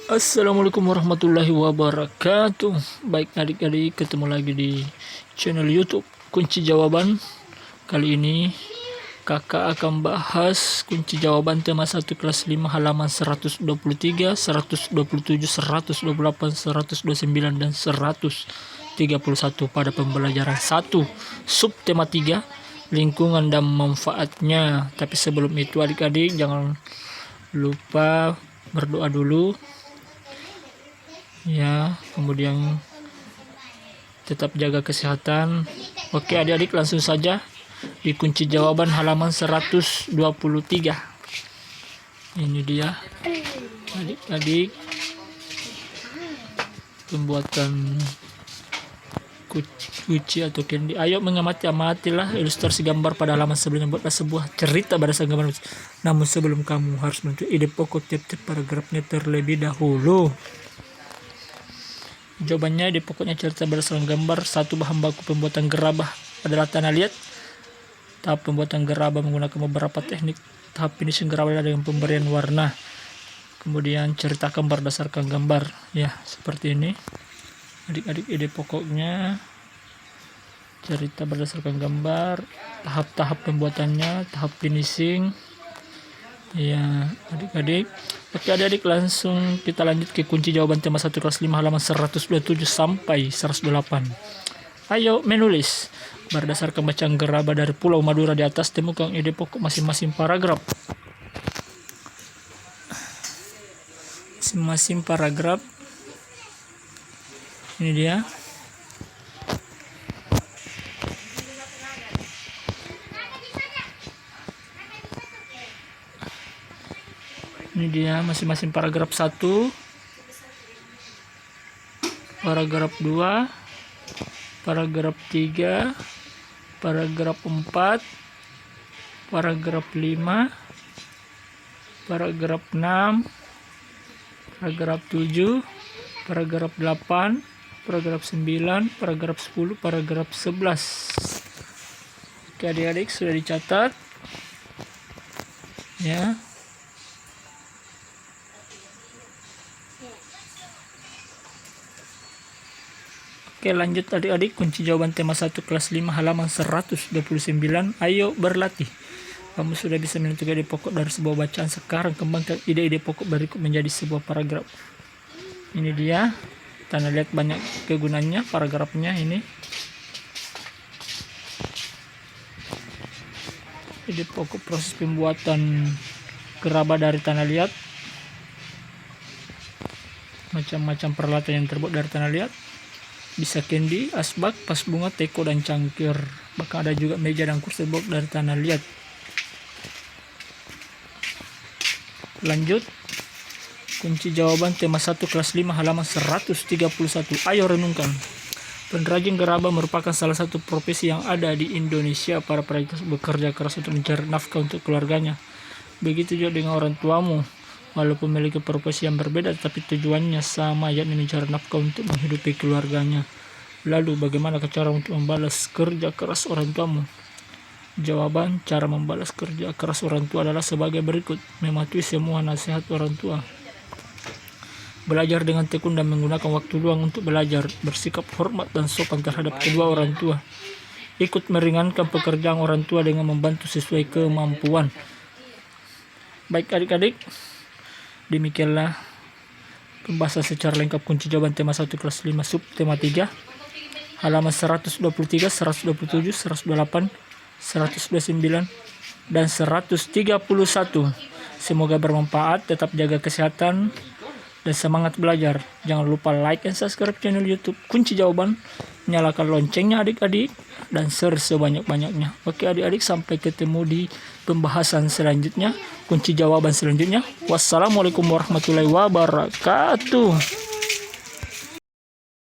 Assalamualaikum warahmatullahi wabarakatuh. Baik adik-adik, ketemu lagi di channel YouTube Kunci Jawaban. Kali ini kakak akan bahas kunci jawaban tema 1 kelas 5 halaman 123, 127, 128, 129 dan 131 pada pembelajaran 1 subtema 3 lingkungan dan manfaatnya. Tapi sebelum itu adik-adik jangan lupa berdoa dulu ya, kemudian tetap jaga kesehatan. Oke adik-adik, langsung saja di kunci jawaban halaman 123. Ini dia adik-adik pembuatan kunci atau candy. Ayo amatilah ilustrasi gambar pada halaman sebelumnya. Buatlah sebuah cerita berdasarkan gambar. Namun sebelum kamu harus menentukan ide pokok tiap-tiap paragrafnya terlebih dahulu. Jawabannya di pokoknya cerita berdasarkan gambar. 1. Bahan baku pembuatan gerabah adalah tanah liat. Tahap pembuatan gerabah menggunakan beberapa teknik. Tahap finishing gerabah dengan pemberian warna. Kemudian ceritakan berdasarkan gambar. Ya, seperti ini. Adik-adik, ide pokoknya cerita berdasarkan gambar. Tahap-tahap pembuatannya, tahap finishing. Ya, adik-adik. Oke adik-adik, langsung kita lanjut ke kunci jawaban tema 1 kelas 5 halaman 127 sampai 108. Ayo menulis. Berdasarkan bacaan gerabah dari Pulau Madura di atas, temukan ide pokok masing-masing paragraf. Masing-masing paragraf. Ini dia. Ini dia masing-masing paragraf 1, paragraf 2, paragraf 3, paragraf 4, paragraf 5, paragraf 6, paragraf 7, paragraf 8, paragraf 9, paragraf 10, paragraf 11. Oke adik-adik, sudah dicatat ya. Oke lanjut adik-adik, kunci jawaban tema 1 kelas 5 halaman 129. Ayo berlatih. Kamu sudah bisa menentukan ide pokok dari sebuah bacaan. Sekarang kembangkan ide-ide pokok berikut menjadi sebuah paragraf. Ini dia. Tanah liat banyak kegunaannya paragrafnya ini. Ide pokok proses pembuatan gerabah dari tanah liat. Macam-macam peralatan yang terbuat dari tanah liat. Bisa candy, asbak, pas bunga, teko, dan cangkir. Bahkan ada juga meja dan kursi terbuat dari tanah liat. Lanjut. Kunci jawaban tema 1 kelas 5 halaman 131. Ayo renungkan. Pengrajin gerabah merupakan salah satu profesi yang ada di Indonesia. Para perajin bekerja keras untuk mencari nafkah untuk keluarganya. Begitu juga dengan orang tuamu. Walaupun memiliki profesi yang berbeda, tapi tujuannya sama, yakni mencari nafkah untuk menghidupi keluarganya. Lalu, bagaimana cara untuk membalas kerja keras orang tuamu? Jawaban, cara membalas kerja keras orang tua adalah sebagai berikut. Mematuhi semua nasihat orang tua. Belajar dengan tekun dan menggunakan waktu luang untuk belajar. Bersikap hormat dan sopan terhadap kedua orang tua. Ikut meringankan pekerjaan orang tua dengan membantu sesuai kemampuan. Baik adik-adik, demikianlah pembahasan secara lengkap kunci jawaban tema 1 kelas 5 subtema 3 halaman 123, 127, 128, 129 dan 131. Semoga bermanfaat. Tetap jaga kesehatan dan semangat belajar. Jangan lupa like dan subscribe channel YouTube Kunci Jawaban. Nyalakan loncengnya adik-adik dan share sebanyak-banyaknya. Oke adik-adik, sampai ketemu di pembahasan selanjutnya, kunci jawaban selanjutnya. Wassalamualaikum warahmatullahi wabarakatuh.